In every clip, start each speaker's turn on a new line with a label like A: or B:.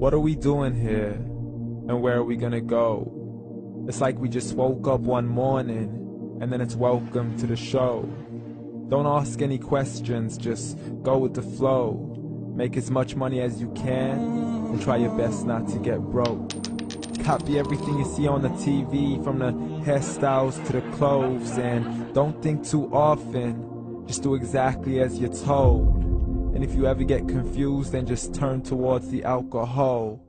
A: What are we doing here? And where are we gonna go? It's like we just woke up one morning and then it's welcome to the show. Don't ask any questions, just go with the flow. Make as much money as you can and try your best not to get broke. Copy everything you see on the TV, from the hairstyles to the clothes, and don't think too often, just do exactly as you're told. And if you ever get confused, then just turn towards the alcohol.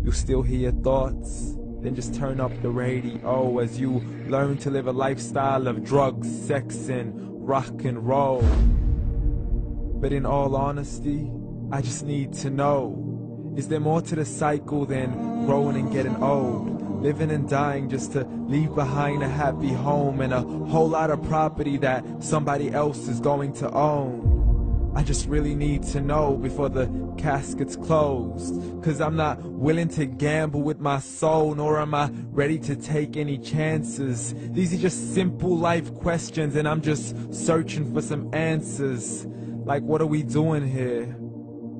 A: You'll still hear your thoughts, then just turn up the radio as you learn to live a lifestyle of drugs, sex, and rock and roll. But in all honesty, I just need to know, is there more to the cycle than growing and getting old? Living and dying just to leave behind a happy home and a whole lot of property that somebody else is going to own. I just really need to know before the casket's closed, 'cause I'm not willing to gamble with my soul, nor am I ready to take any chances. These are just simple life questions and I'm just searching for some answers. Like, what are we doing here?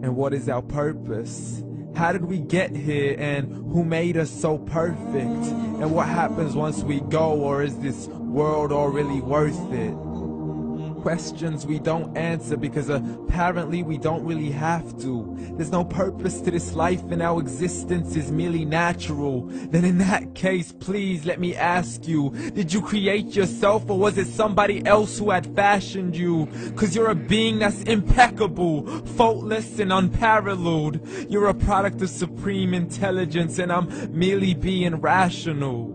A: And what is our purpose? How did we get here, and who made us so perfect? And what happens once we go, or is this world all really worth it? Questions we don't answer because apparently we don't really have to. There's no purpose to this life and our existence is merely natural. Then in that case, please let me ask you, did you create yourself, or was it somebody else who had fashioned you? 'Cause you're a being that's impeccable, faultless and unparalleled. You're a product of supreme intelligence and I'm merely being rational.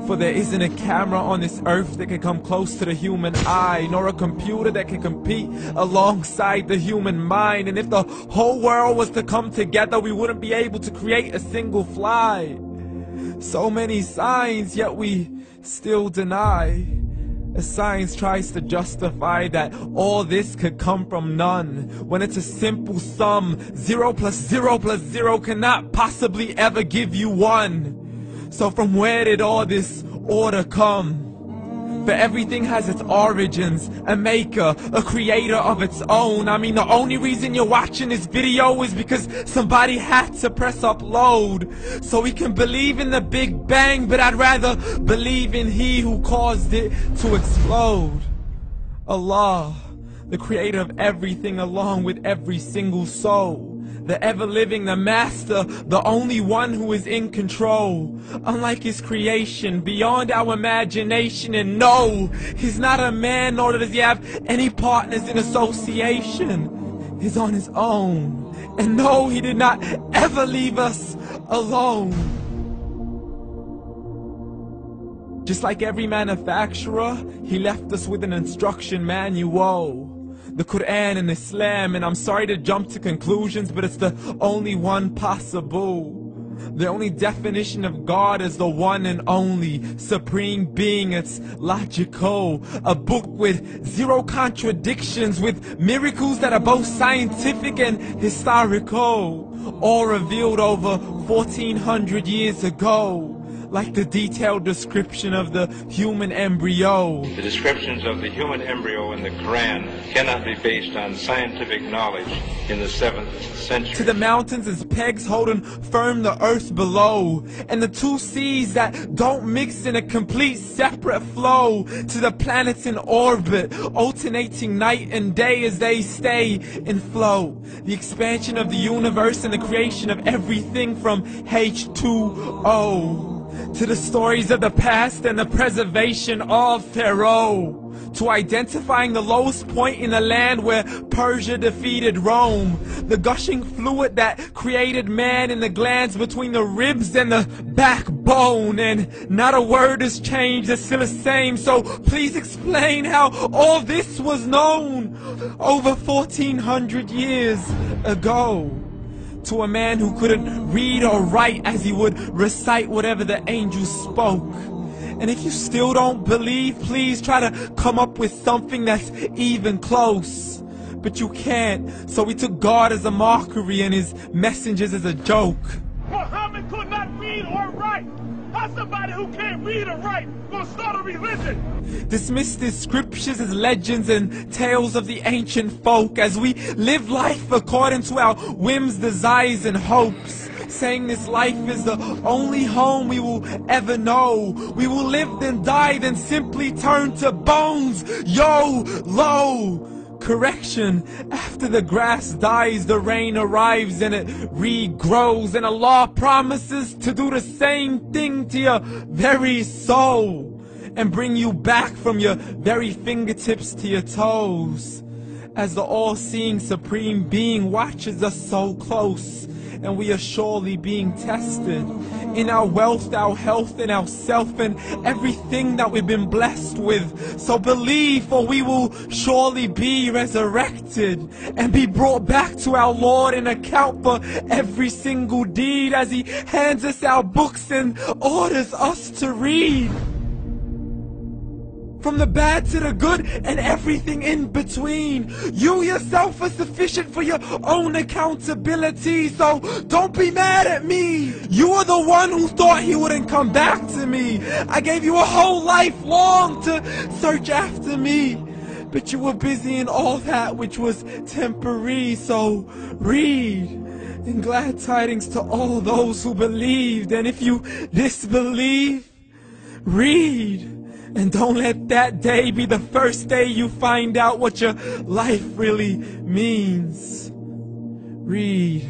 A: For there isn't a camera on this earth that can come close to the human eye, nor a computer that can compete alongside the human mind. And if the whole world was to come together, we wouldn't be able to create a single fly. So many signs, yet we still deny. As science tries to justify that all this could come from none, when it's a simple sum. 0 plus 0 plus 0 cannot possibly ever give you 1. So from where did all this order come? For everything has its origins, a maker, a creator of its own. I mean, the only reason you're watching this video is because somebody had to press upload. So we can believe in the Big Bang, but I'd rather believe in He who caused it to explode. Allah, the creator of everything along with every single soul. The ever-living, the master, the only one who is in control. Unlike his creation, beyond our imagination. And no, he's not a man, nor does he have any partners in association. He's on his own. And no, he did not ever leave us alone. Just like every manufacturer, he left us with an instruction manual. The Quran and Islam, and I'm sorry to jump to conclusions, but it's the only one possible. The only definition of God is the one and only supreme being. It's logical, a book with 0 contradictions, with miracles that are both scientific and historical, all revealed over 1400 years ago. Like the detailed description of the human embryo.
B: The descriptions of the human embryo in the Quran cannot be based on scientific knowledge in the 7th century.
A: To the mountains as pegs holding firm the earth below, and the 2 seas that don't mix in a complete separate flow. To the planets in orbit, alternating night and day as they stay in flow. The expansion of the universe and the creation of everything from H2O. To the stories of the past and the preservation of Pharaoh. To identifying the lowest point in the land where Persia defeated Rome. The gushing fluid that created man in the glands between the ribs and the backbone. And not a word has changed, it's still the same. So please explain how all this was known over 1400 years ago. To a man who couldn't read or write, as he would recite whatever the angels spoke. And if you still don't believe, please try to come up with something that's even close. But you can't, so we took God as a mockery and his messengers as a joke.
C: Muhammad could not read or write. How's somebody who can't read or write gonna start a religion?
A: Dismiss the scriptures as legends and tales of the ancient folk, as we live life according to our whims, desires, and hopes. saying this life is the only home we will ever know. We will live then die, then simply turn to bones. YOLO! Correction, after the grass dies, the rain arrives and it regrows, and Allah promises to do the same thing to your very soul and bring you back from your very fingertips to your toes, as the all-seeing supreme being watches us so close, and we are surely being tested in our wealth, our health, and our self, and everything that we've been blessed with. So believe, for we will surely be resurrected and be brought back to our Lord and account for every single deed, as He hands us our books and orders us to read. From the bad to the good and everything in between. You yourself are sufficient for your own accountability, so don't be mad at me. You are the one who thought He wouldn't come back to me. I gave you a whole life long to search after me, but you were busy in all that which was temporary. So read, and glad tidings to all those who believed. And if you disbelieve, read. And don't let that day be the first day you find out what your life really means. Read.